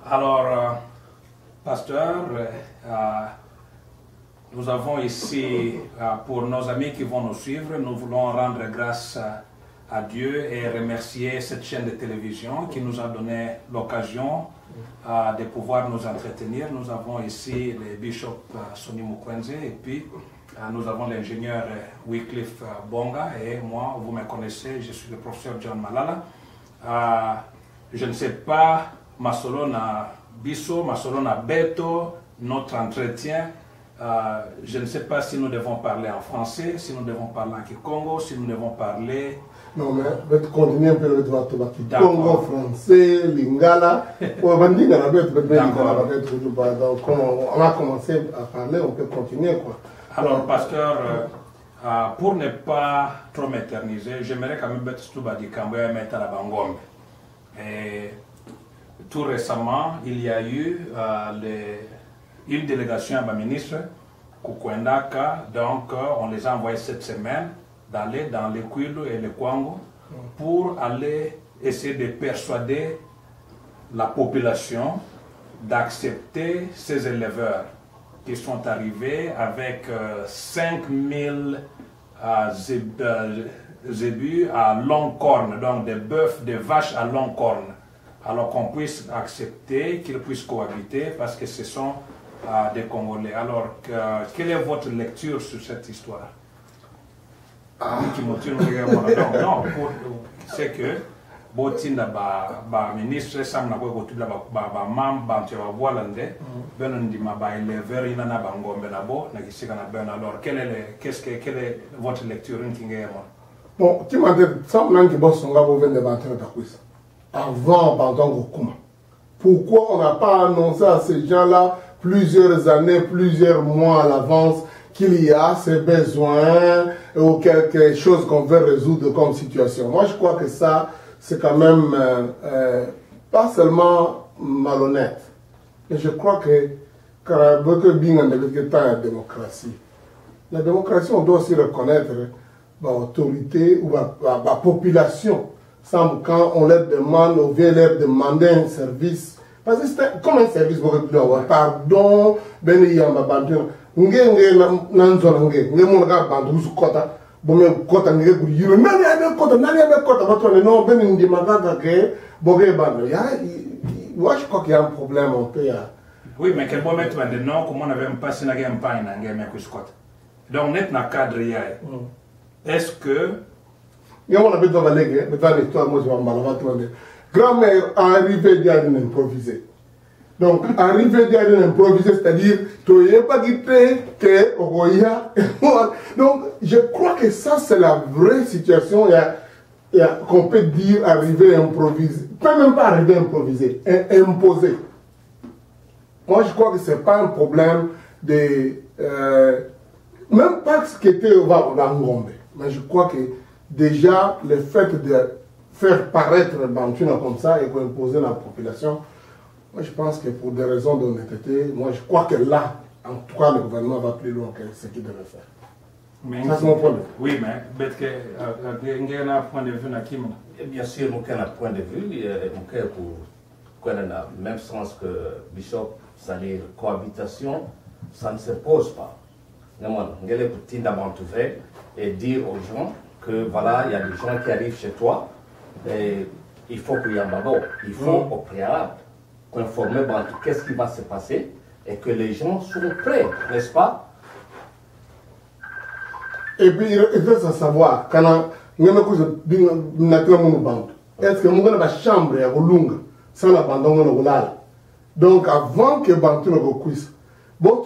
Alors, pasteur, nous avons ici, pour nos amis qui vont nous suivre, nous voulons rendre grâce à Dieu et remercier cette chaîne de télévision qui nous a donné l'occasion de pouvoir nous entretenir. Nous avons ici le bishop Sonny Mukwenze et puis nous avons l'ingénieur Wycliffe Bonga et moi, vous me connaissez, je suis le professeur John Malala. Je ne sais pas, Masolona Bisso, Masolona Beto, notre entretien. Je ne sais pas si nous devons parler en français, si nous devons parler en Kikongo, si nous devons parler... Non, mais je vais continuer un peu le Kikongo, français, Lingala. On va commencer à parler, on peut continuer, quoi. Alors, pasteur, pour ne pas trop m'éterniser, j'aimerais quand même mettre tout badi Kamboya et mettre à la Bangombe. Et tout récemment, il y a eu une délégation à ma ministre, Kukwendaka, donc on les a envoyés cette semaine d'aller dans les Kwilu et les Kwango pour aller essayer de persuader la population d'accepter ces éleveurs qui sont arrivés avec 5000 zébus à long corne, donc des bœufs, des vaches à long corne. Alors qu'on puisse accepter qu'ils puissent cohabiter parce que ce sont des Congolais. Alors, quelle est votre lecture sur cette histoire? Non, c'est que botinda ba ministre samna ko gotula ba mam ba ntwa volande benondima ba éleveur ina na bangombe na bo na kisika na ben. Alors quelle est votre lecture nkingema? Bon, tu m'as dit ça maintenant que boss on va venir débattre ta quiz. Avant pardon Gokuma. Pourquoi on n'a pas annoncé à ces gens-là plusieurs années, plusieurs mois à l'avance qu'il y a ces besoins ou quelque chose qu'on veut résoudre comme situation? Moi, je crois que ça, c'est quand même pas seulement malhonnête. Et je crois que quand bien en la démocratie, la démocratie, on doit aussi reconnaître l'autorité ou la population. Quand on leur demande, on vient leur demander un service. Parce que c'est comme un service, pardon, ben il y a ma bandure. Moi je crois qu'il y a un problème un peu. Oui, mais quel moment maintenant, comment on avait un passé dans un pain dans un Scott. Donc, net na cadre est-ce que grand-mère arrivée à improviser. Donc, arriver à improviser, c'est-à-dire, tu n'as pas dit que donc, je crois que ça, c'est la vraie situation qu'on peut dire arriver à improviser. Pas même pas arriver à improviser, imposer. Moi, je crois que ce n'est pas un problème de... même pas ce qui était au Ngombe. Mais je crois que déjà, le fait de faire paraître Bantuna comme ça et imposer la population, moi je pense que pour des raisons d'honnêteté, moi je crois que là, en tout cas, le gouvernement va plus loin que ce qu'il devait faire. Mais ça c'est mon point de vue. Oui, mais peut-être qu'il y a un point de vue Nakim. Bien sûr, nous avons un point de vue, nous avons le même sens que Bishop, c'est-à-dire cohabitation, ça ne se pose pas. Nous avons et dire aux gens que voilà, il y a des gens qui arrivent chez toi, et il faut qu'il y ait un babo, il faut au préalable informer qu'est-ce qui va se passer et que les gens sont prêts, n'est-ce pas? Et puis il faut savoir, quand on est-ce que nous avons une chambre à Olunga sans l'abandon? Donc avant que Bantu ne cuise, donc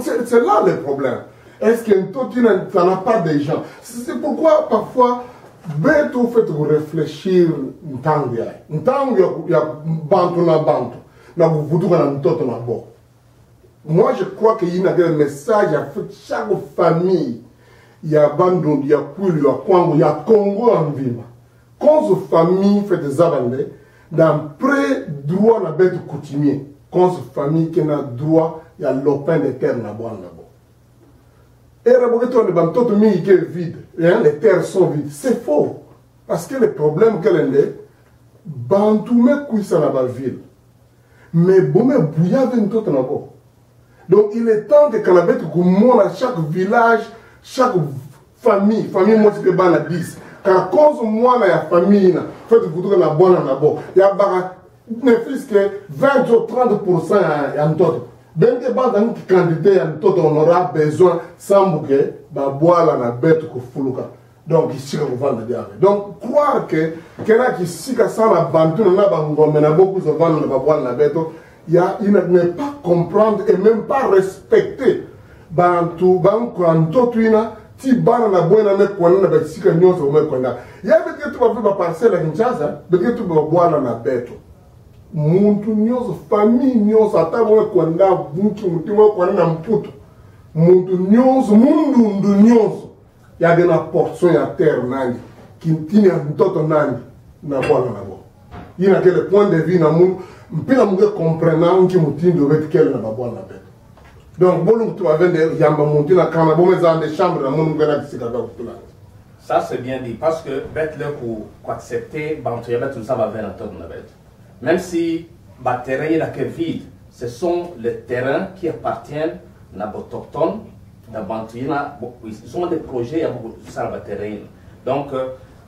c'est là le problème. Est-ce que ça n'a pas de gens? C'est pourquoi parfois Beto fait réfléchir un temps il y a Bantu na Bantu na Vudu na Ntoto na Bo. Moi je crois qu'il y a un message à chaque famille. Il y a Bandung, il y a Kwilu, il y a Kwango, il y a Congo en ville. Quand cette famille fait des abandons, dans près droit na bête coutumier, quand cette famille qui a droit, il y a l'opin de terre na Bo. Et les terres sont vides. C'est faux. Parce que le problème qu'elle est, bantu me kuisa na ba ville mais bon me bouya ven tout na bo. Donc il est temps que Kanabet goumon à chaque village, chaque famille moi c'est ban à 10. Car cause moi la famille na fait que vous na bonne na bo. Ya bara ne plus que 20 ou 30% en tout. Ben que ban dans candidat en tout on aura besoin sans bouquet ba boire na bête ko fuluka. Donc ici on va le dire. Donc croire que quelqu'un qui sika sans la bantu na bango mais na beaucoup se vendre na ba boire na bête. Il ne pas comprendre et même pas respecter bantu banko antotuina ti bana na boina me kwana na basika nyonso me kwana ya beke tu ba parcelle Kinshasa beke tu ba boana na beto muntu nyonso famille nyonso ata mo kwana buntu mutima kwana na mputo muntu nyonso mundu nyonso ya na portion ya terre nani kintini mtoto nani na boana na bo ina quel point de vue na mundu mpila munge comprenant ki mutindo betkele na babwa na beto. Donc bolung tu avais des yamba monti na kana bo meza des chambres na mungu na kisika ba kutula. Ça c'est bien dit parce que bête là pour accepter bantu ya tout ça va venir en na bête. Même si ba terrain là que vide, ce sont les terrains qui appartiennent à autochtones na bantu na ils sont des projets à beaucoup ça ba terrain. Donc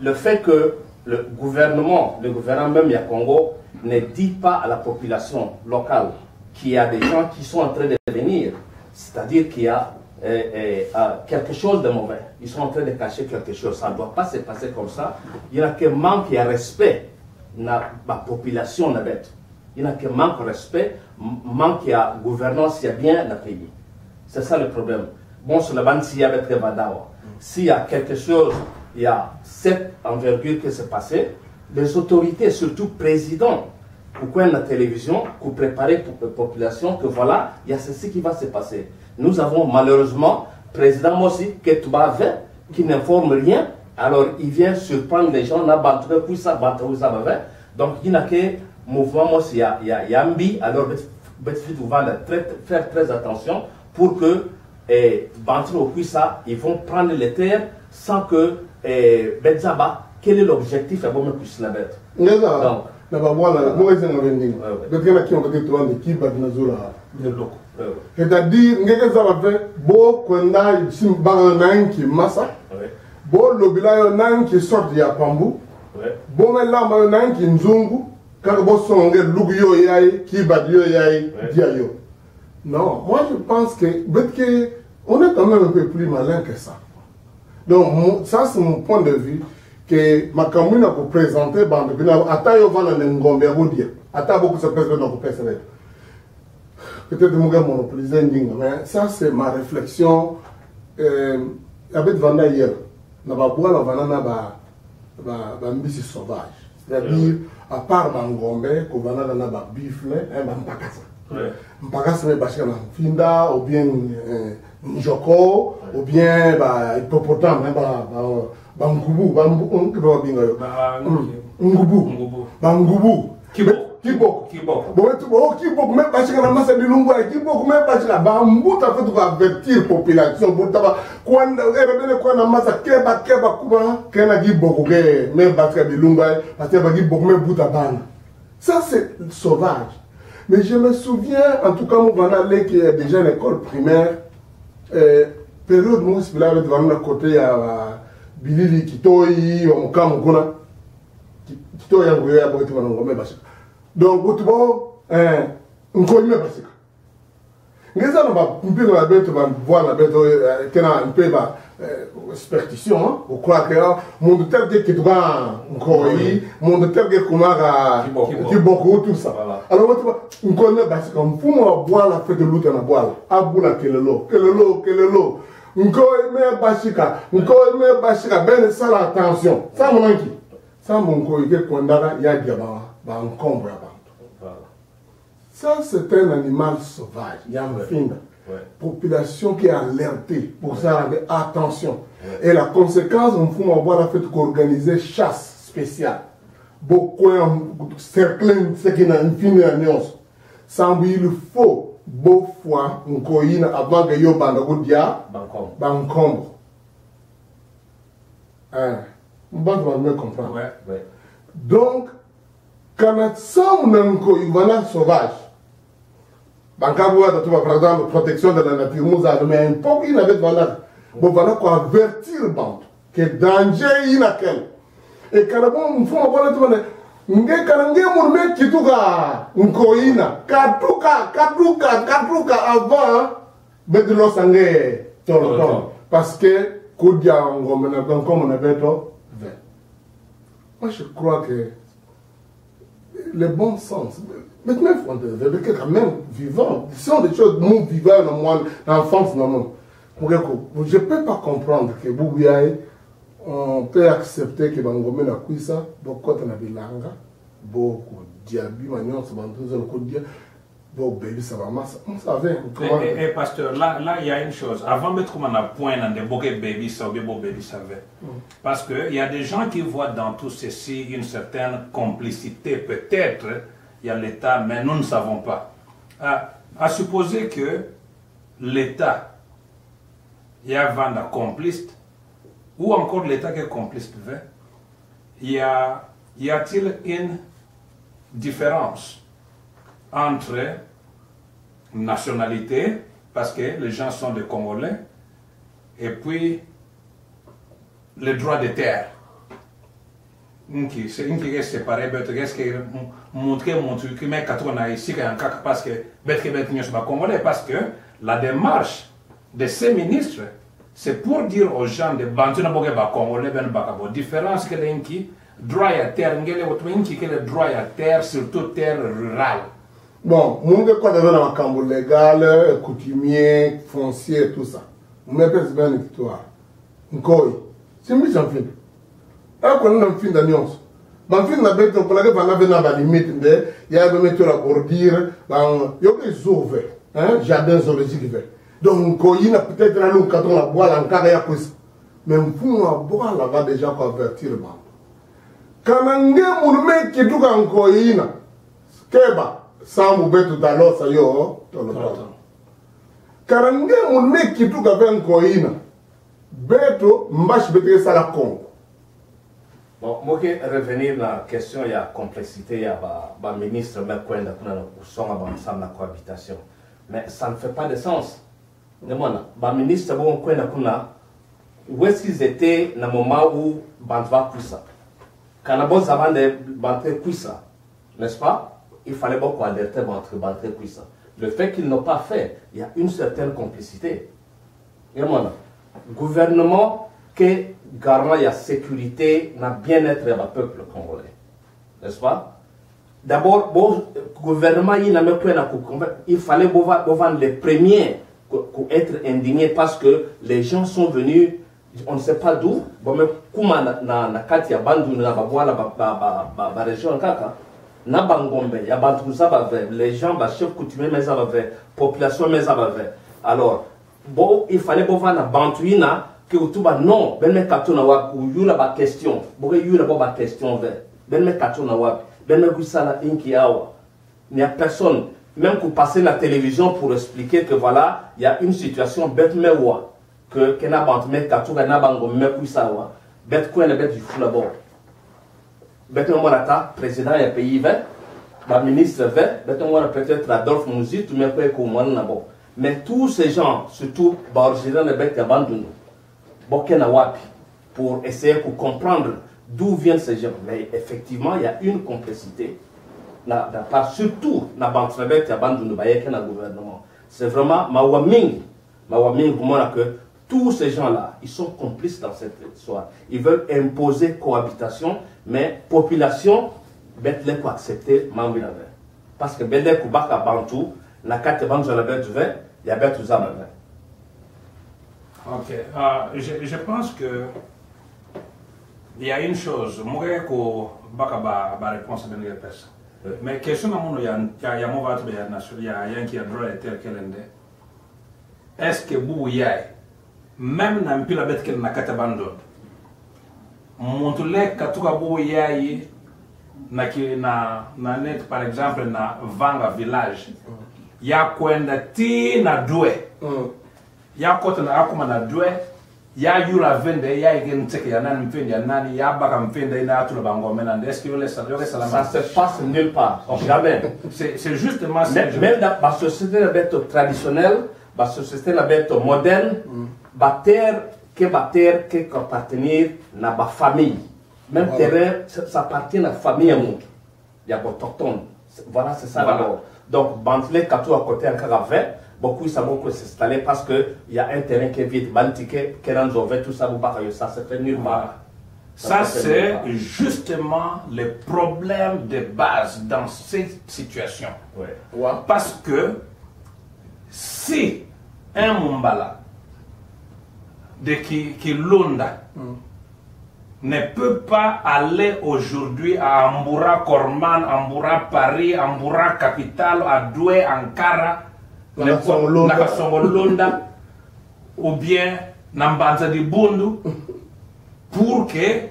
le fait que le gouvernement même ya Congo ne dit pas à la population locale qu'il y a des gens qui sont en train de venir, c'est-à-dire qu'il y a quelque chose de mauvais. Ils sont en train de cacher quelque chose. Ça ne doit pas se passer comme ça. Il y a que manque de respect dans la population. Il y a que manque de respect, manque de gouvernance bien dans le pays. C'est ça le problème. Bon, sur la bande, s'il y avait s'il y a quelque chose, il y a cette envergure qui s'est passée, les autorités, surtout président, pour la télévision, pour préparer pour la population que voilà, il y a ceci qui va se passer. Nous avons malheureusement, président aussi, qui n'informe rien, alors il vient surprendre les gens, donc il n'y a que mouvement aussi, il y a Ambi, alors il va faire très attention pour que ils vont prendre les terres sans que Benzaba. Quel est l'objectif à bon plus la bête? Donc, c'est-à-dire, beau beau lobila qui sort de Pambu, beau là qui nzungu, quand beau songe lugyo yai, qui badio yai, diayo. Non, moi je pense que on est quand même un peu plus malin que ça. Donc ça c'est mon point de vue. Que ma commune a présenté bande ata yo vana ngombe bondia ata beaucoup se présente dans personnel peut-être mon gars monopolisé ndinga mais ça c'est ma réflexion avec vanda hier na ba boala vana na ba mbisi sauvage c'est-à-dire à part ngombe ko vana na ba bifle ba mpakasa mpakasa me bashika na finda ou bien njoko ou bien ba hippopotame Bangubu, Bangubu, Kibok. Bon, même parce que la masse de l'Ungo, Kibok, même parce que la Bambou a fait avertir la population pour tabac. Quand on a masse Keba, Kuba, Kena Kibok, même parce que l'Ungo, parce que Kibok, même Boutaban. Ça, c'est sauvage. Mais je me souviens, en tout cas, on va aller qui est déjà l'école primaire, période où on avait devant le côté à. Bilili kitoi omukamu kuna kitoi yangu ya bote wanangome bashika donc botubo nkolime bashika ngeza no ba mpino la beto ba voir la beto kena mpe ba superstition ou croire que monde tel que kitwa nkoi monde tel que kumara kiboko tout ça alors botubo nkolime bashika mfumo boire la fête de lutte na boire abula kelelo Nkoime bashika ben ça attention ça mon anki ça mon koike kondara ya diaba ba nkombo ya bantu ça c'est un animal sauvage il y a un film population qui est alertée pour ça attention et la conséquence on faut avoir la fait qu'organiser chasse spéciale beaucoup cercle ce qui n'a une fine alliance sans il faut beau fois avant que yo banda godia bankombo on va me comprendre donc Quand somme un sauvage, par exemple, protection de la nature, nous avons mais un peu qui n'avait pas bon voilà quoi avertir bande que danger il a quel et quand on fait on va le tourner nge kanange murme kituka nkoina katuka avant bedlo sangue tolo parce que kodia ngombe na comme on avait to moi je crois que le bon sens mais même quand même vivant ce sont des choses nous vivants dans moi l'enfance dans mon je ne peux pas comprendre que Boubouyaï, on peut accepter que Bangomé n'a pas ça, beaucoup de Nabilanga, beaucoup de Diaby, Magnon, ça va beaucoup de beaucoup de ça va masser. On savait. Et pasteur, là, il y a une chose. Avant de mettre un point dans des beaucoup de baby, ça baby savait. Parce qu'il y a des gens qui voient dans tout ceci une certaine complicité. Peut-être il y a l'État, mais nous ne savons pas. À supposer que l'État il y a un complice, ou encore l'État qui est complice, y a-t-il une différence entre nationalité, parce que les gens sont des Congolais, et puis le droit de terre? C'est une qui est séparée, parce que parce que la démarche de ces ministres, c'est pour dire aux gens de Bantuna Bogeba Congolais, Ben Bakabo, différence que l'inki, droit à terre, que le droit à terre, surtout terre rurale. Bon, nous avons quoi dans un cambo légal, coutumier, foncier, tout ça. Nous avons bien une victoire. C'est mis en fin. Alors qu'on a un fin d'annonce. Dans le film, on a la limite, il y a des méthodes à bordure, il y a des eaux vertes, jardins zoologiques verts. Donc, il y a peut-être un long carton à boire en carrière. Mais pour nous, boire là-bas déjà pour avertir le monde. Quand on a un mec qui est en Koïna, Keba, sans mouber tout à l'heure, ça y est, quand on a un mec qui est en Koïna, Beto, mâche bété ça la con. Bon, moi, revenir à la question, il y a complexité, il y a le ministre, mais quoi, nous sommes ensemble la cohabitation. Mais ça ne fait pas de sens. Le ministre, où est-ce qu'ils étaient dans le moment où Bantva Koussa? Quand on a avant de Bantre Koussa, n'est-ce pas? Il fallait beaucoup alerter Bantre Koussa. Le fait qu'ils n'ont pas fait, il y a une certaine complicité. Le gouvernement qui garant la sécurité, la bien-être du peuple congolais. N'est-ce pas? D'abord, le gouvernement, il fallait vendre les premiers pour être indigné parce que les gens sont venus, on ne sait pas d'où, mais comment na kati ya bandu na ba région kaka na bangombe ya bantu ça va les gens ba chef coutumier mais ça va population mais ça va alors bon il fallait vendre bantuina que utuba non ben me katona wa yula ba question bo yula ba question vers ben me katona wa ben me gusala inki awa il n'y a personne. Même pour passer la télévision pour expliquer que voilà, il y a une situation bête mais wa que n'a pas met katou na bango me kuisa wa bête quoi na bête du fou d'abord bête mo rata président ya pays va ba ministre va bête mo peut-être Adolphe Mouzi tout mais quoi ko mo na bon mais tous ces gens surtout ba original na bête abandonné bokena wapi pour essayer de comprendre d'où viennent ces gens. Mais effectivement il y a une complexité. Surtout dans la banque de gouvernement. C'est vraiment Mawaming que tous ces gens-là, ils sont complices dans cette histoire. Ils veulent imposer cohabitation, mais population, bête les pour accepter Mambilave. Parce que bête les pour baka bantou, la carte banque de la bête du vin, il y a bête aux âmes. Ok, je pense que il y a une chose, moi que baka ba réponse à la personne. Mais question à mon il y a un qui a droit tel qu'elle est. Est-ce que vous y avez même dans la bête qu'elle n'a qu'à abandonner montrer que tout vous y avez na net par exemple na Vanga village il y a quoi na doué il y a quoi na akuma na doué ya yura vende ya igen teke ya nani mfende ya nani ya baka mfende ina atu le bango menande. Est-ce que ça se passe nulle part, jamais. C'est justement ça. Même dans la société traditionnelle, la société moderne, la terre qui appartenir à la famille. Même terrain, ça appartient à la famille. Il y a autochtone. Voilà, c'est ça d'abord. Donc, Bantley, Katou à côté en Caravelle, beaucoup ils savent que c'est installé parce qu'il y a un terrain qui est vide. Bantique, Kéranzové, tout ça, ça se fait nulle part. Ça, c'est justement le problème de base dans cette situation. Parce que si un Mumbala de Kilunda ne peut pas aller aujourd'hui à Amboura, Korman, Amboura, Paris, Amboura, Capitale, à Douai, Ankara, Nakasongolonda, ou bien Nambanza di Bundu, pour que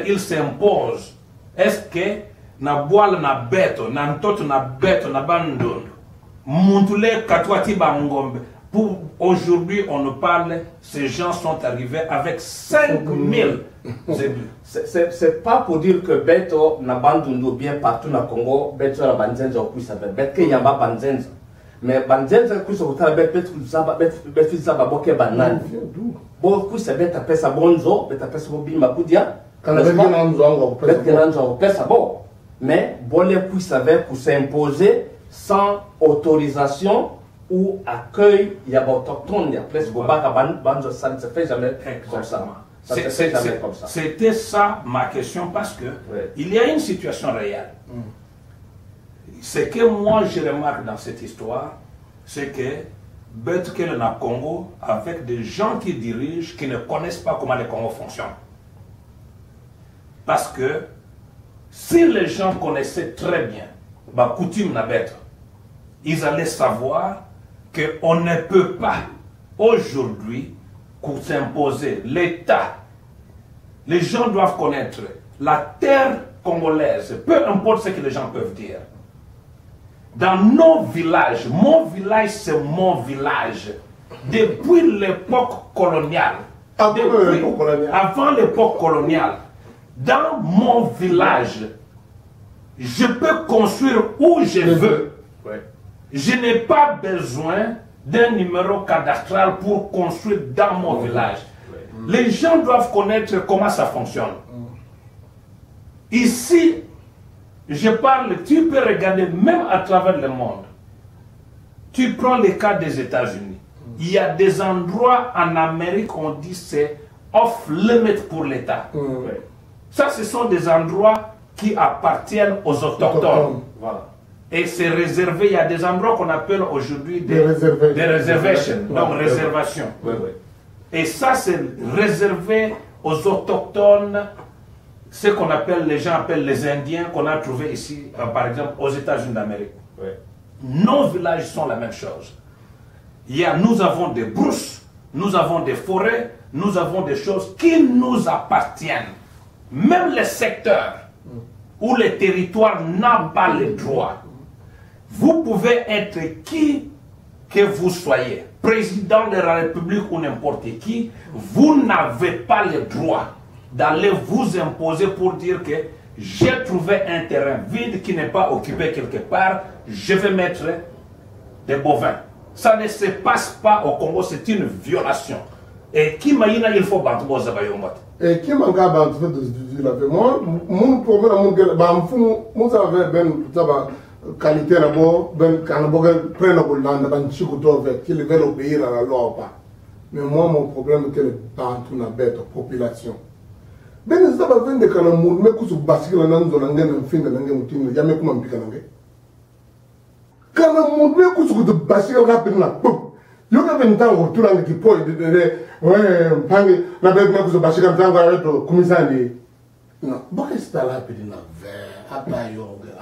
il s'impose. Est-ce que na boile na beto, na ntoto na beto, na bandondo, Muntule Katwati Bangombe. Pour aujourd'hui, on nous parle, ces gens sont arrivés avec 5000 zébus. C'est pas pour dire que Beto n'a bandundu bien partout dans le Congo, Beto n'a banzenza au puissance, Beto y a pas banzenza. Mais banzenza qui se retrouve avec Beto Zaba Boke Banan. Beaucoup c'est Beto Pesa Bonzo, Beto Pesa Bobima Poudia. Quand la Beto Pesa Bon. Mais Bolé puissance pour s'imposer sans autorisation ou accueil, il y a autochtone, il y a presque ça ne se fait jamais comme ça. C'était ça ma question parce que il y a une situation réelle. Ce que moi je remarque dans cette histoire, c'est que Betkel na Congo avec des gens qui dirigent qui ne connaissent pas comment le Congo fonctionne. Parce que si les gens connaissaient très bien la coutume na bête, ils allaient savoir qu'on ne peut pas aujourd'hui s'imposer l'État. Les gens doivent connaître la terre congolaise, peu importe ce que les gens peuvent dire. Dans nos villages, mon village c'est mon village. Depuis l'époque coloniale, avant l'époque coloniale, dans mon village, je peux construire où je veux. Je n'ai pas besoin d'un numéro cadastral pour construire dans mon village. Les gens doivent connaître comment ça fonctionne. Ici, je parle, tu peux regarder même à travers le monde. Tu prends le cas des États-Unis. Il y a des endroits en Amérique, on dit c'est off-limit pour l'État. Ça, ce sont des endroits qui appartiennent aux autochtones. Voilà. Et c'est réservé, il y a des endroits qu'on appelle aujourd'hui des réservations, donc réservations. Et ça, c'est réservé aux autochtones, ce qu'on appelle, les gens appellent les Indiens, qu'on a trouvé ici, par exemple, aux États-Unis d'Amérique. Nos villages sont la même chose. Nous avons des brousses, nous avons des forêts, nous avons des choses qui nous appartiennent. Même les secteurs où les territoires n'ont pas les droits. Vous pouvez être qui que vous soyez, président de la République ou n'importe qui, vous n'avez pas le droit d'aller vous imposer pour dire que j'ai trouvé un terrain vide qui n'est pas occupé quelque part, je vais mettre des bovins. Ça ne se passe pas au Congo, c'est une violation. Et qui m'a dit il faut battre vos abayomot. Et qui m'a dit de moi, mon problème, moi, qualité d'abord, quand on prend le land, qu'il veut obéir à la loi ou pas. Mais moi, mon problème, c'est que les Bantous n'a pas de population. Ben, ça va venir quand on me couche au basque, on a un fin de l'année, on a jamais comment piquer. Quand on me couche au basque, on a un peu. Il y a un temps où tout le monde qui peut ouais, on a besoin de basque, on a un peu comme ça. Non, pourquoi c'est là, puis on a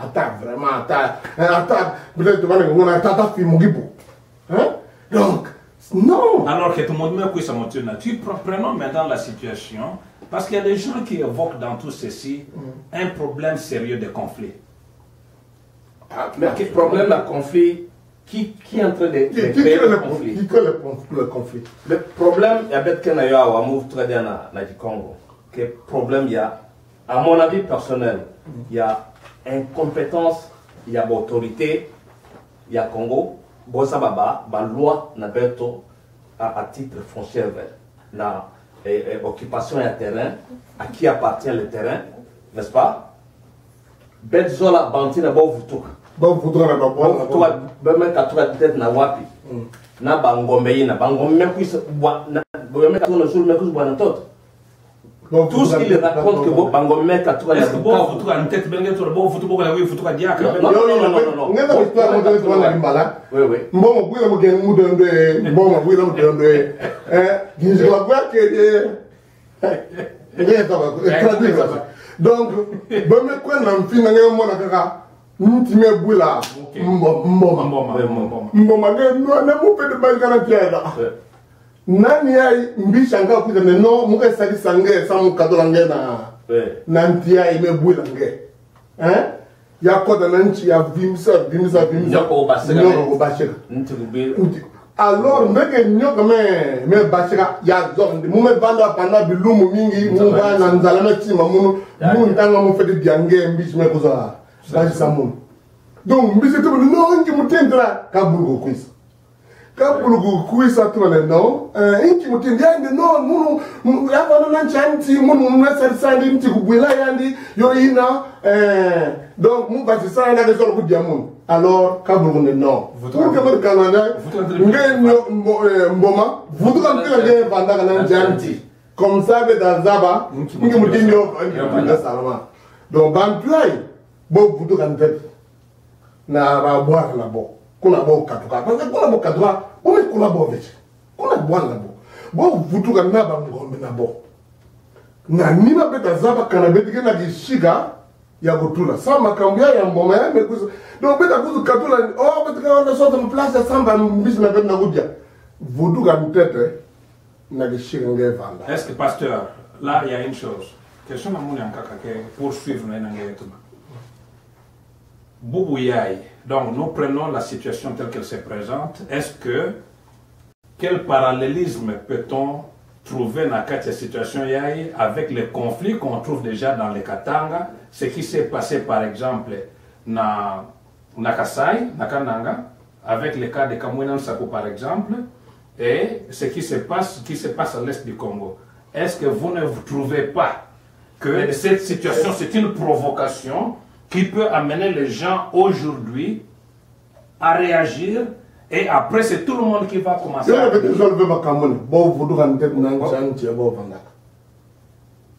attends vraiment, peut-être qu'on a attends, donc, non. Alors que tout le monde me couche à mon tour, prenons maintenant la situation, parce qu'il y a des gens qui évoquent dans tout ceci un problème sérieux de conflit. Mais quel problème de conflit qui est en train de Qui créer crée le conflit? Qui crée le conflit? Le problème, il y a peut-être qu'il y a un très bien du Congo. Le problème, il y a, à mon avis personnel, il y a incompétence, il y a autorité, il y a Congo, Bosa Baba, la loi n'a pas à titre foncier, la occupation de terrain, à qui appartient le terrain, n'est-ce pas? Betzola Bantina Bovutuk. Bovutuk na Bovutuk, Bemen Katura tête na wapi. Na Bangombe, na Bangombe, Mekus, Boyame Katura sur Mekus Boanatot. Tout ce qu'il raconte que Bangombe Katura est-ce que Bovutuk a une tête bengue sur Bovutuk la oui Futuk a diaka? Non. Ngena histoire mo de twana limbala. Oui. Mbomo bwila mo gen mu de mbomo bwila mo de ginzo la kwa ke donc, bon, mais quand on finit, on a fait un boula, nani ai mbishanga kuja no muke sali sange samu kadolange na ntia ime bulange ya koda nanchi ya vimsa nyoko bashega alors mbeke nyoka me bashega ya zone mu me banda panda bilumu mingi mu ba na nzala na tima mu ntanga mu fedi biange mbishi me kuza bashisa mu donc mbishi to no ngi mutendra kabulugo kwisa kabulugo kwisa to na no inki mutendra yandi no munu ya bana na chanti munu na sandi nti kubwila yandi yo ina donc mu bashisa na ke zolo kudia mu alors kabulugo ne no pour que mon Canada mboma vudu kan tira nge banda kana janti comme ça be dans zaba ngi mudinyo ngi salama donc bantuai bo vudu kan tet na ba boire na bo kuna bo katuka parce que kuna bo katuka bo me kuna bo veche kuna boire na bo vudu kan na ba ngombe na bo na nina be dans zaba kana be tigena gishiga ya gotula sama kambia ya mboma ya mekuza donc beta kuzu katula oh beta kana sota mu place ya samba mbisi na beta na gudia vudu kan tete na gishiga nge vanda. Est-ce que pasteur, là il y a une chose question na muni ankaka ke poursuivre na ngeretuma Boubou Yaye, donc nous prenons la situation telle qu'elle se présente. Est-ce que, quel parallélisme peut-on trouver dans cette situation Yaye avec les conflits qu'on trouve déjà dans les Katanga, ce qui s'est passé par exemple dans Kasai, dans Kananga, avec le cas de Kamouina Nsako par exemple, et ce qui se passe à l'est du Congo. Est-ce que vous ne vous trouvez pas que cette situation c'est une provocation qui peut amener les gens aujourd'hui à réagir et après c'est tout le monde qui va commencer à...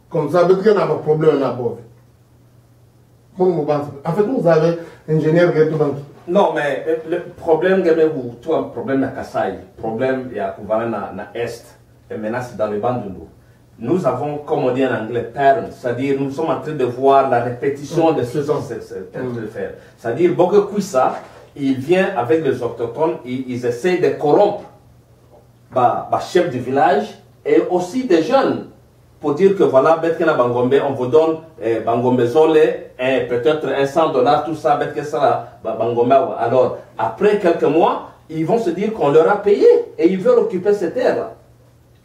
Comme ça, il y a un problème là. En fait, vous avez un ingénieur qui est tout dans... Non, mais le problème, tout un problème à Kassai, le problème il y a Est, et maintenant c'est dans le Bandundu. Nous avons, comme on dit en anglais, pattern, c'est-à-dire nous sommes en train de voir la répétition de ce qu'on est en train de faire. C'est-à-dire, Boke Kouissa, il vient avec les autochtones, ils essayent de corrompre les chefs du village et aussi des jeunes pour dire que voilà, Betkena Bangombe, on vous donne Bangombe Zole, peut-être $100, tout ça, Betkena Sala Bangombe. Alors, après quelques mois, ils vont se dire qu'on leur a payé et ils veulent occuper ces terres.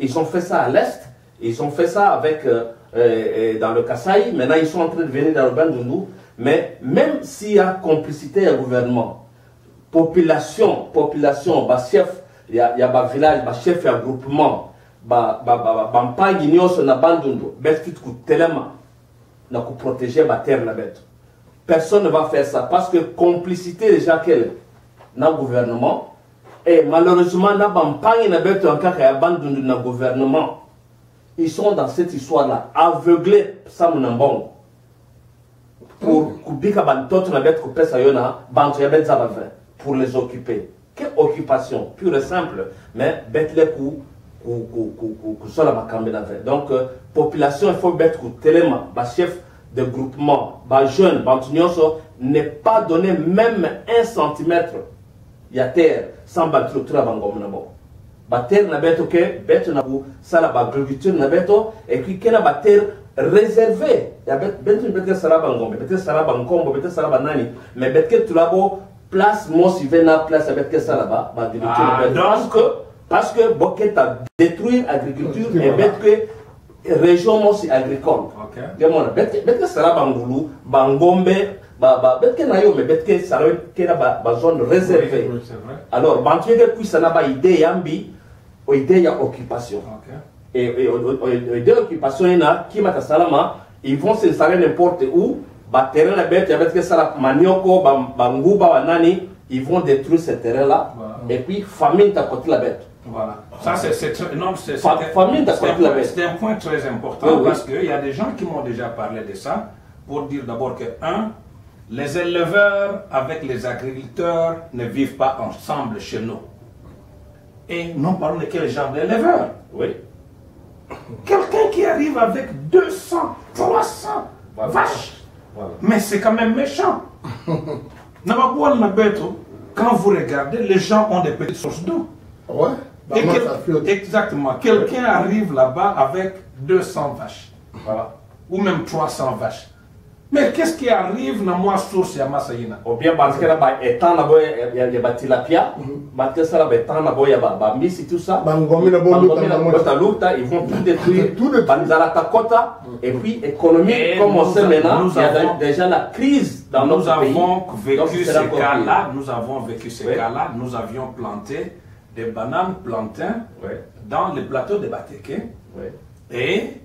Ils ont fait ça à l'Est. Ils ont fait ça avec, dans le Kassai, maintenant ils sont en train de venir dans le Bandundu, mais même s'il y a complicité au gouvernement, population, chef, il y a un village, chef et un groupement, il y a un Bandundu, il faut protéger la terre. Personne ne va faire ça parce que complicité déjà qu'elle dans le gouvernement, et malheureusement, il y a un Bandundu dans le gouvernement. Ils sont dans cette histoire-là, aveuglés, pour les occuper. Quelle occupation, pure et simple, mais donc, population, il faut mettre téléma, chef de groupement, jeune, n'est pas donné même 1 centimètre de terre sans battre le terre na beto ke beto na ku sala ba agriculture na beto et puis kena ba terre réservée ya beto sala ba ngombe beto sala ba nkombo beto sala ba nani mais beto tulabo place moi si vena place avec que ça là-bas bah parce que Boket a détruit l'agriculture et mettre que région moi si agricole demande bet ça là Bangoulou Bangombe bet que nayo mais bet que ça là zone réservée alors bantu que ça n'a pas idée yambi ou idée ya occupation et idée occupation ina qui m'a salama ils vont s'installer n'importe où terrain la bête avec que ça la manioko banguba banani ils vont détruire ce terrain là et puis famine t'as côté la bête voilà ça c'est un point très important parce qu'il y a des gens qui m'ont déjà parlé de ça pour dire d'abord que les éleveurs avec les agriculteurs ne vivent pas ensemble chez nous et nous parlons de quel genre d'éleveurs quelqu'un qui arrive avec 200 300 vaches. Voilà. Mais c'est quand même méchant. Quand vous regardez, les gens ont des petites sources d'eau. Ouais. Exactement. Quelqu'un arrive là-bas avec 200 vaches. Voilà. Ou même 300 vaches. Mais qu'est-ce qui arrive dans moi source à Massaïna? Ou bien parce que là-bas, étant là-bas, il y a des tilapia, parce que ça là-bas, étant là-bas, il y a bambis et tout ça. Ils vont tout détruire. Banzalatakota, et puis économie, comme on sait maintenant, il y a déjà la crise dans notre pays. Nous avons vécu ces cas-là, nous avions planté des bananes plantains dans le plateau de Bateke. Et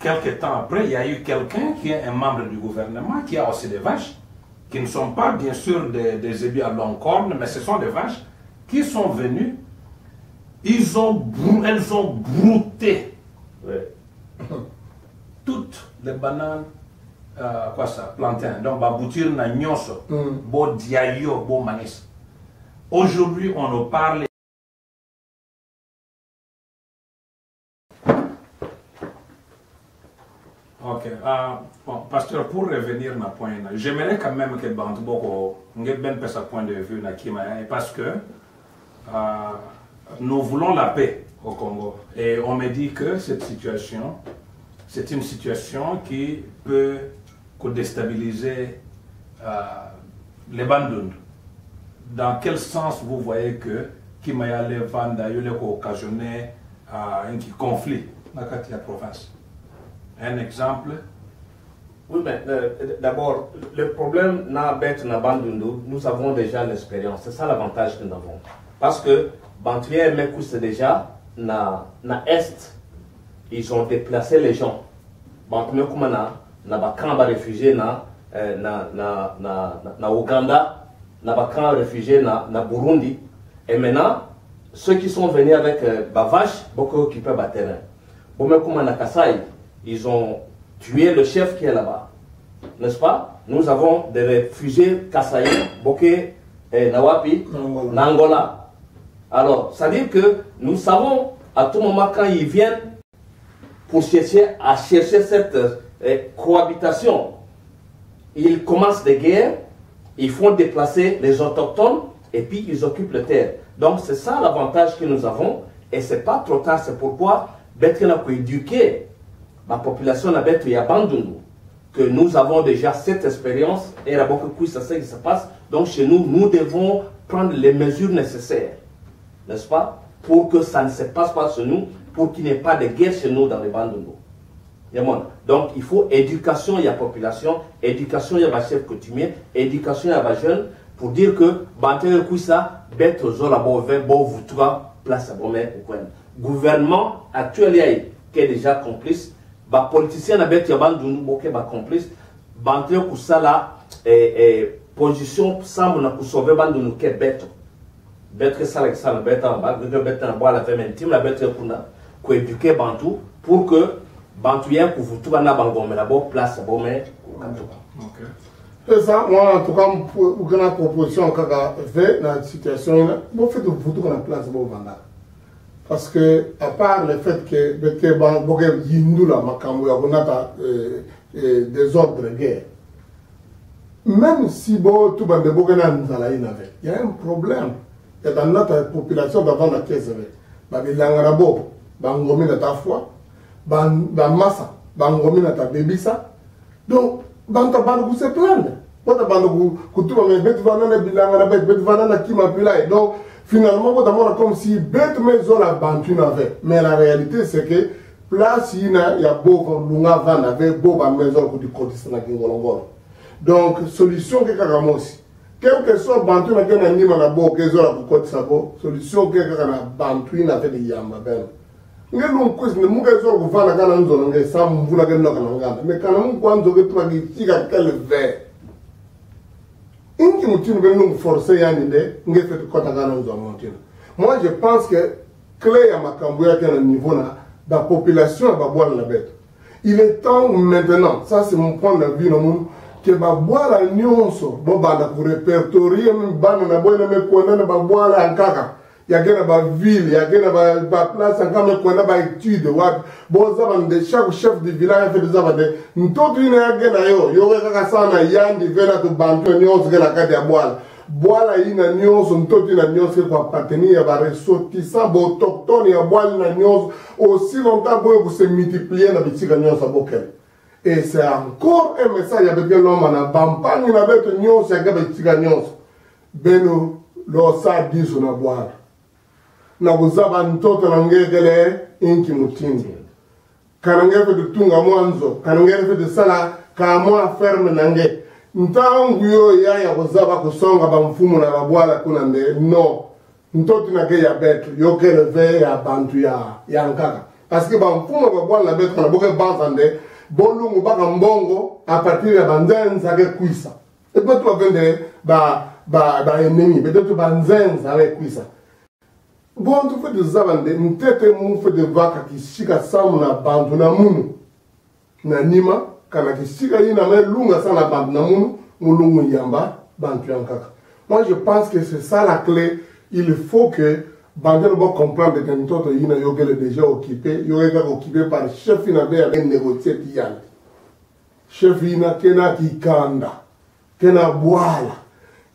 quelque temps après, il y a eu quelqu'un qui est un membre du gouvernement qui a aussi des vaches, qui ne sont pas bien sûr des ébis à long corne, mais ce sont des vaches qui sont venues, elles ont brouté toutes les bananes, plantains. Donc, baboutir na nyoso, bo diayo, bo manis. Aujourd'hui, on nous parle. Ok. Bon, pasteur, pour revenir à point, j'aimerais quand même que Bantoboko ait bien sa point de vue parce que nous voulons la paix au Congo. Et on me dit que cette situation, c'est une situation qui peut déstabiliser les Bandundu. Dans quel sens vous voyez que Kimayale Vanda a occasionné un conflit dans la province? Un exemple? Oui, mais d'abord, le problème n'a bête na Bandundu, nous avons déjà l'expérience. C'est ça l'avantage que nous avons. Parce que Bantuye et Mekou, c'est déjà na Est, ils ont déplacé les gens. Bantuye Koumana, na bakamba réfugiés na Ouganda, na bakamba réfugiés na Burundi. Et maintenant, ceux qui sont venus avec Bavache, beaucoup occupé le terrain. Bomekouma na Kasai, ils ont tué le chef qui est là-bas. N'est-ce pas? Nous avons des réfugiés kassaïens, Boké et Nawapi, Nangola. Alors, ça veut dire que nous savons à tout moment quand ils viennent pour chercher cette cohabitation, ils commencent des guerres, ils font déplacer les autochtones et puis ils occupent les terres. Donc c'est ça l'avantage que nous avons et c'est pas trop tard. C'est pourquoi Betkena peut éduquer la population à Betu et à Bandundu, que nous avons déjà cette expérience et il y a beaucoup de choses qui se passe. Donc chez nous, nous devons prendre les mesures nécessaires, n'est-ce pas, pour que ça ne se passe pas chez nous, pour qu'il n'y ait pas de guerre chez nous dans les Bandundu. Donc il faut éducation, il y a population, éducation, il y a chef coutumier, éducation, il y a jeunes, pour dire que Bantere Kouissa, Bête Zola Bové, Bovoutra, place à Bomé, gouvernement actuel qui est déjà complice. Les politiciens qui sont complices, Bantere Koussa la position semble sauver Bandunu qui est bête. Bête ça la bête en bas, bête en bas la femme intime, la bête pour éduquer Bantou pour que Bantouien pour vous tout na Bangomé la bonne place à Bomé. Et ça, moi en tout cas, pour une proposition que j'ai fait dans la situation, je fais de vous tout en place pour Banda. Parce que, à part le fait que des ordres de guerre, même si tout le monde il y a un problème. Et dans notre population d'avant la caisse, il y a un rabo, bangomi de ta foi, massa, bangomi de ta bébissa. Donc, Banta vous se plaindre. Pota bando kutuma mais bet vanana bilanga na bet vanana qui m'appelait. Donc finalement pota comme si bet maison la bantu n'avait. Mais la réalité c'est que place il y a beau lunga van avec beau ba maison ko du côté na kingolongolo. Donc solution que kakamo aussi. Quel que soit bantu na kena nima na bo kezo la ko côté sabo, solution que kakana bantu na fait de yamba ben. Ngelu nkwes ne mugezo ko vana kana nzono nge sam mvula ke noka na ngamba. Mais kana mu kwanzo ke twa gitika quel ver. Inki mutinu ke nous forcer yani de nge fait kota kana nzono mutinu. Moi je pense que clé ya makambo ya kana niveau na la population va boire la bête. Il est temps maintenant, ça c'est mon point de vue, que va boire la nyonso, bon banda pour répertorier même banda na boire na me kona na va boire la nkaka. Ya gena ba ville, ya gena ba place en kama kona ba étude wa bon ça va de chaque chef de village fait des avades. Ntoto ina ya gena yo kaka sana yandi vela to bantu nyonso ke la kati ya boire. Boala ina nyonso ntoto ina nyonso ko appartenir ya ba ressortissant bo autochtone ya boala ina nyonso aussi longtemps pour se multiplier na bitika nyonso bokel. Et c'est encore un message ya bete l'homme na bampani na bete nyonso ya bitika nyonso. Beno lo sa diso na boala. Na kuzaba ntoto na ngekele inki mutindi. Kana ngeke de tunga mwanzo, kana ngeke de sala ka mwa ferme na ngeke. Ntangu yo ya kuzaba kusonga ba mfumu na babwala kuna nde no ntoto na ke ya betu yo ke leve ya bantu ya nkaka parce que ba mfumu babwala na betu na boke banzande bolungu baka mbongo a partir ya banzenza ke kuisa et betu vende ba ennemi betu banzenza ke kuisa bon tu fais de zabande ntete mu fait de vaka kishika samu na bantu na munu na nima kana kisika ina me lunga sana bantu na mulungu yamba bantu yankaka. Moi je pense que c'est ça la clé. Il faut que bantu doit comprendre que ntoto ina yogele déjà occupé, yogele occupé par chef ina be avec négocier tiyande. Chef ina kena kikanda, kena boala,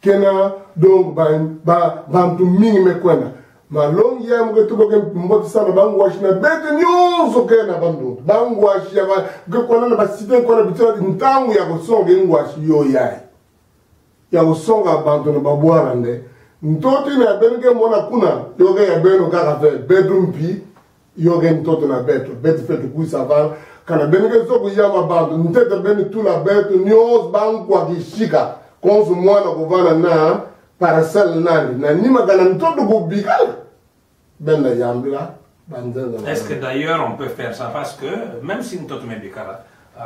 kena donc bantu mingi mekwenda. Malongi ya mga tuboke mboti sana bangu washi na bete nyonso kena bandu bangu washi ya gekwana na basite kwana bitira ntangu ya kusonga ngwashi yo ya kusonga bandu na babwara nde ntoto ina benke mona kuna yoge ya beno kaka fe bedumpi yoge ntoto na beto fetu kuisa van kana benke soku yama bandu ntete beni tula beto nyonso bangu kwa kishika konsu mwana kuvana na parcelle nani na nima kana ntoto kubikala. Est-ce que d'ailleurs on peut faire ça? Parce que même si nous sommes Bikara,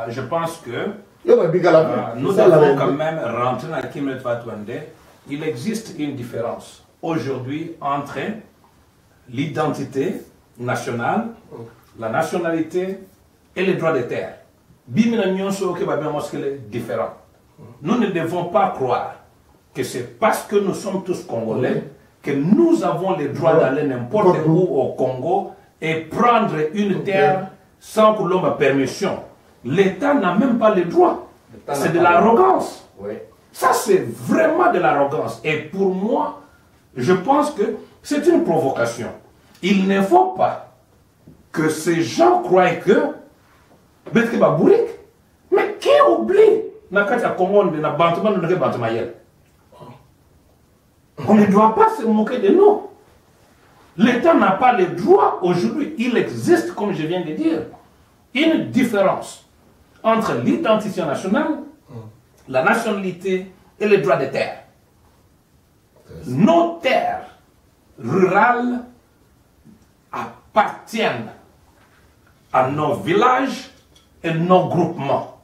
je pense que nous devons quand même rentrer dans le Kimet Fatwande. Il existe une différence aujourd'hui entre l'identité nationale, la nationalité et les droits de terre. Différent. Nous ne devons pas croire que c'est parce que nous sommes tous Congolais que nous avons le droit d'aller n'importe où au Congo et prendre une terre sans que l'on ait permission. L'État n'a même pas le droit. C'est de l'arrogance. Oui. Ça, c'est vraiment de l'arrogance. Et pour moi, je pense que c'est une provocation. Il ne faut pas que ces gens croient que mais qui oublie on ne doit pas se moquer de nous. L'État n'a pas le droit aujourd'hui. Il existe, comme je viens de dire, une différence entre l'identité nationale, la nationalité et les droits de terre. Nos terres rurales appartiennent à nos villages et nos groupements.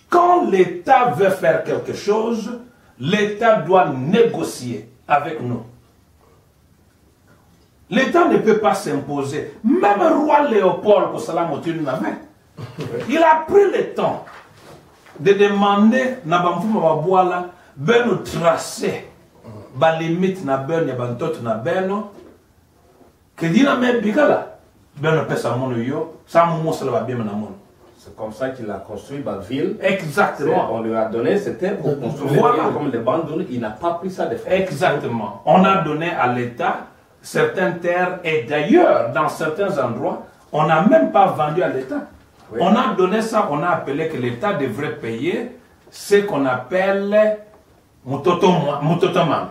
Quand l'État veut faire quelque chose, l'État doit négocier avec nous. L'État ne peut pas s'imposer. Même le roi Léopold, il a pris le temps de demander de nous tracer les limites que c'est comme ça qu'il a construit la ville. Exactement. On lui a donné cette terre pour construire comme les bandes. Il n'a pas pris ça de fait. Exactement. On a donné à l'État certaines terres et d'ailleurs, dans certains endroits, on n'a même pas vendu à l'État. Oui. On a donné ça, on a appelé que l'État devrait payer ce qu'on appelle mutotoman.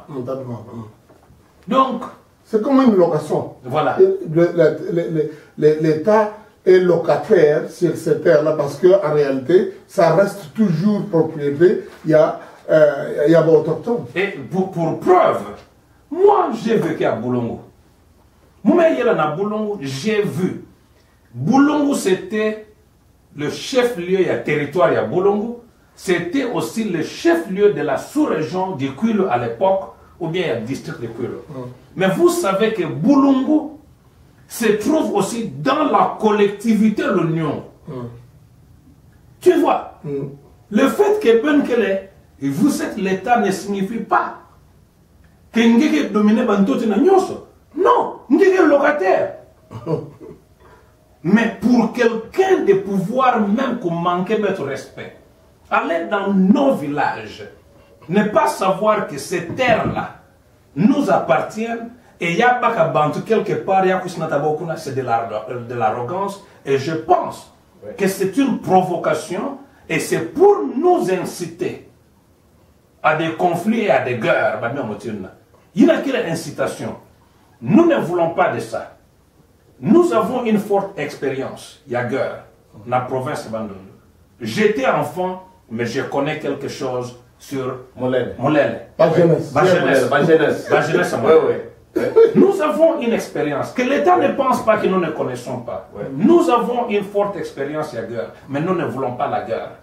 Donc, c'est comme une location. Voilà. L'État est locataire sur ces terres-là parce qu'en réalité, ça reste toujours propriété. Il y a autochtone. Et pour preuve, moi j'ai vécu à Boulongo. Moi, j'ai vu. Boulongo, c'était le chef-lieu, il y a territoire, il y a Boulongo. C'était aussi le chef-lieu de la sous-région du Kwilu à l'époque, ou bien il y a le district de Kwilu. Mais vous savez que Boulongo se trouve aussi dans la collectivité de l'Union. Tu vois, le fait que Benkele, vous êtes l'État ne signifie pas que vous êtes dominé par tout le monde. Non, vous êtes locataire. Mais pour quelqu'un de pouvoir même qu'on manque de respect, aller dans nos villages, ne pas savoir que ces terres-là nous appartiennent, et il n'y a pas qu'à Bantu quelque part, c'est de l'arrogance, et je pense que c'est une provocation, et c'est pour nous inciter à des conflits et à des guerres. Il n'y a qu'une incitation. Nous ne voulons pas de ça. Nous avons une forte expérience, il y a guerre, dans la province de Bandundu. J'étais enfant, mais je connais quelque chose sur Molele. Pas jeunesse. Nous avons une expérience que l'État ne pense pas que nous ne connaissons pas. Nous avons une forte expérience, il y a guerre, mais nous ne voulons pas la guerre.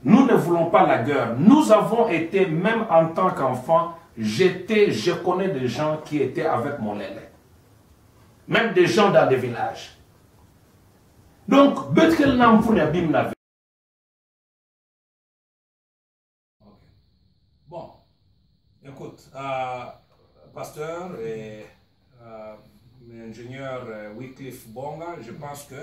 Nous ne voulons pas la guerre. Nous avons été, même en tant qu'enfant, je connais des gens qui étaient avec Molele. Même des gens dans des villages. Donc, Betkel Nampouna Bimna. Bon, écoute, pasteur et ingénieur Wycliffe Bonga, je pense que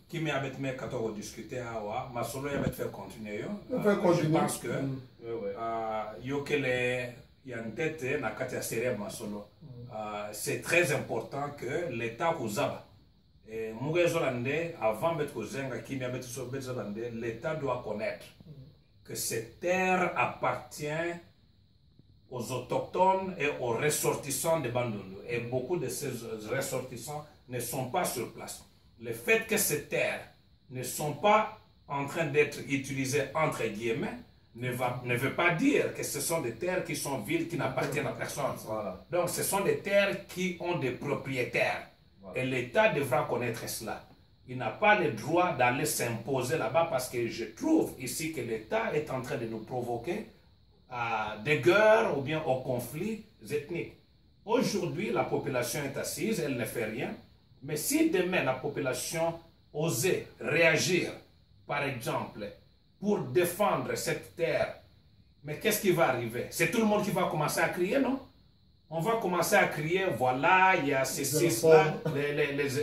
qui m'a met quand discuter à ma solo y a fait continuer. Je pense que il y a une tête na katia serre ma solo. C'est très important que l'État Kouzaba et avant l'État doit connaître que cette terre appartient aux autochtones et aux ressortissants de Bandundu. Et beaucoup de ces ressortissants ne sont pas sur place. Le fait que ces terres ne sont pas en train d'être utilisées entre guillemets ne veut pas dire que ce sont des terres qui sont vides, qui n'appartiennent à personne. Voilà. Donc ce sont des terres qui ont des propriétaires. Voilà. Et l'État devra connaître cela. Il n'a pas le droit d'aller s'imposer là-bas parce que je trouve ici que l'État est en train de nous provoquer à des guerres ou bien aux conflits ethniques. Aujourd'hui, la population est assise, elle ne fait rien. Mais si demain la population osait réagir, par exemple, pour défendre cette terre, mais qu'est-ce qui va arriver? C'est tout le monde qui va commencer à crier, non? On va commencer à crier, voilà, il y a ces six-là,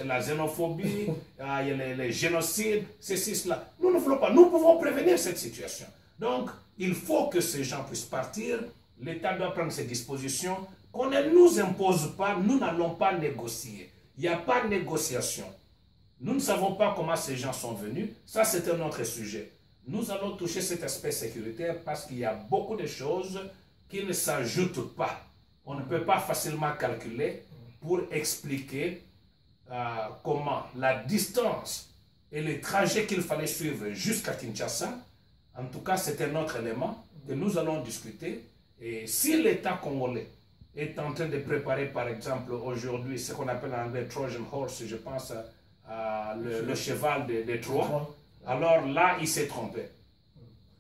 la xénophobie, il y a les génocides, ces six-là. Nous ne voulons pas, nous pouvons prévenir cette situation. Donc, il faut que ces gens puissent partir, l'État doit prendre ses dispositions, qu'on ne nous impose pas, nous n'allons pas négocier. Il n'y a pas de négociation. Nous ne savons pas comment ces gens sont venus, ça c'est un autre sujet. Nous allons toucher cet aspect sécuritaire parce qu'il y a beaucoup de choses qui ne s'ajoutent pas. On ne peut pas facilement calculer pour expliquer comment la distance et les trajets qu'il fallait suivre jusqu'à Kinshasa. En tout cas, c'est un autre élément que nous allons discuter. Et si l'État congolais est en train de préparer, par exemple, aujourd'hui, ce qu'on appelle en anglais Trojan Horse, je pense le cheval de Troie, alors là, il s'est trompé.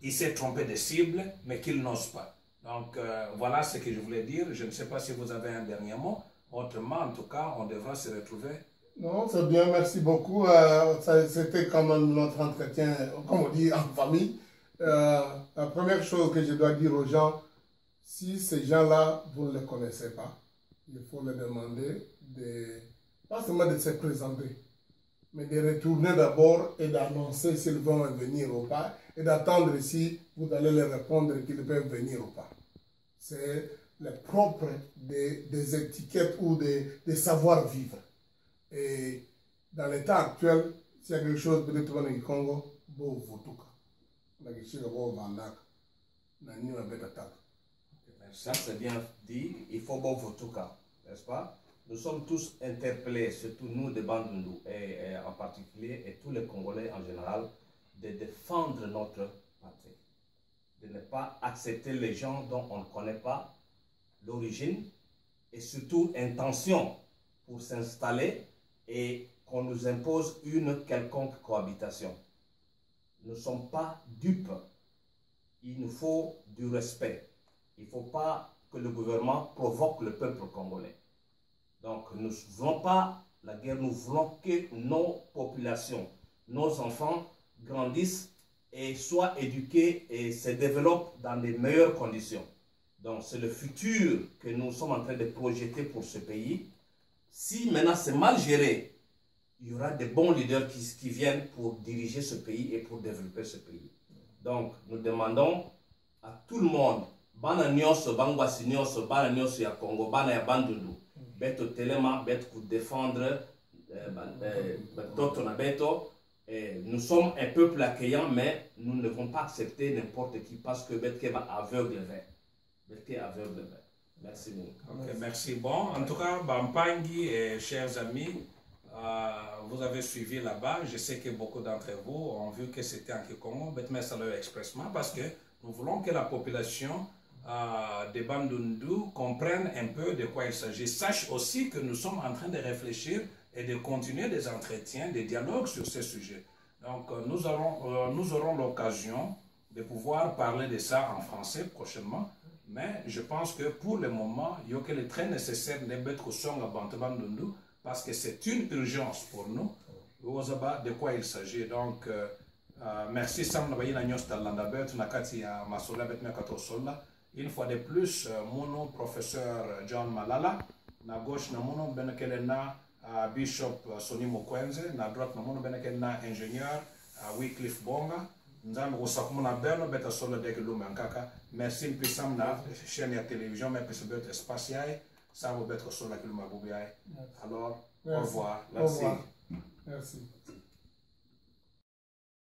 Il s'est trompé de cible, mais qu'il n'ose pas. Donc, voilà ce que je voulais dire. Je ne sais pas si vous avez un dernier mot. Autrement, en tout cas, on devra se retrouver. Non, c'est bien, merci beaucoup. C'était quand même notre entretien, comme on dit, en famille. La première chose que je dois dire aux gens, si ces gens-là, vous ne les connaissez pas, il faut leur demander pas seulement de se présenter, mais de retourner d'abord et d'annoncer s'ils vont venir ou pas, et d'attendre si vous allez leur répondre qu'ils peuvent venir ou pas. C'est le propre des étiquettes ou des savoir-vivre. Et dans l'état actuel, s'il y a quelque chose peut-être au Congo, bon, Ça c'est bien dit, il faut bon pour tout cas, n'est-ce pas? Nous sommes tous interpellés, surtout nous de Bandundu, et en particulier, et tous les Congolais en général, de défendre notre patrie, de ne pas accepter les gens dont on ne connaît pas l'origine et surtout intention pour s'installer et qu'on nous impose une quelconque cohabitation. Nous ne sommes pas dupes. Il nous faut du respect. Il ne faut pas que le gouvernement provoque le peuple congolais. Donc nous ne voulons pas la guerre, nous voulons que nos populations, nos enfants grandissent et soient éduqués et se développent dans les meilleures conditions. Donc c'est le futur que nous sommes en train de projeter pour ce pays. Si maintenant c'est mal géré, il y aura des bons leaders qui viennent pour diriger ce pays et pour développer ce pays. Donc nous demandons à tout le monde, bana nyonso, bangwasi nyonso, bana nyonso ya Congo, bana ya Bandundu, beto telema, beto pour défendre beto na beto. Nous sommes un peuple accueillant, mais nous ne devons pas accepter n'importe qui parce que Betke va aveugle vers. Betke aveugle vers. Merci beaucoup. Okay, merci. Bon, en tout cas, Bampangi et chers amis, vous avez suivi là-bas. Je sais que beaucoup d'entre vous ont vu que c'était en Kikongo, mais ça leur expressement parce que nous voulons que la population de Bandundu comprenne un peu de quoi il s'agit. Sache aussi que nous sommes en train de réfléchir et de continuer des entretiens, des dialogues sur ce sujet. Donc, nous aurons l'occasion de pouvoir parler de ça en français prochainement. Mais je pense que pour le moment, il y a que le très nécessaire de mettre au son à Bandundu parce que c'est une urgence pour nous. De quoi il s'agit. Donc, merci Sam Nabayina Nyos Talandabet, Nakati ya Masola Bet Mekato Sola. Une fois de plus, mon professeur John Malala, na gauche na mon Benekelena Bishop Sonny Mokwenze, na droite na mon Benekelena ingénieur Wycliffe Bonga. Nzambe kosakumuna beno beta sola deke lumankaka. Merci mpisam na chaîne ya télévision mais puis bet spatial ça va être sola que le maboubiaï. Alors, au revoir. Merci. Merci.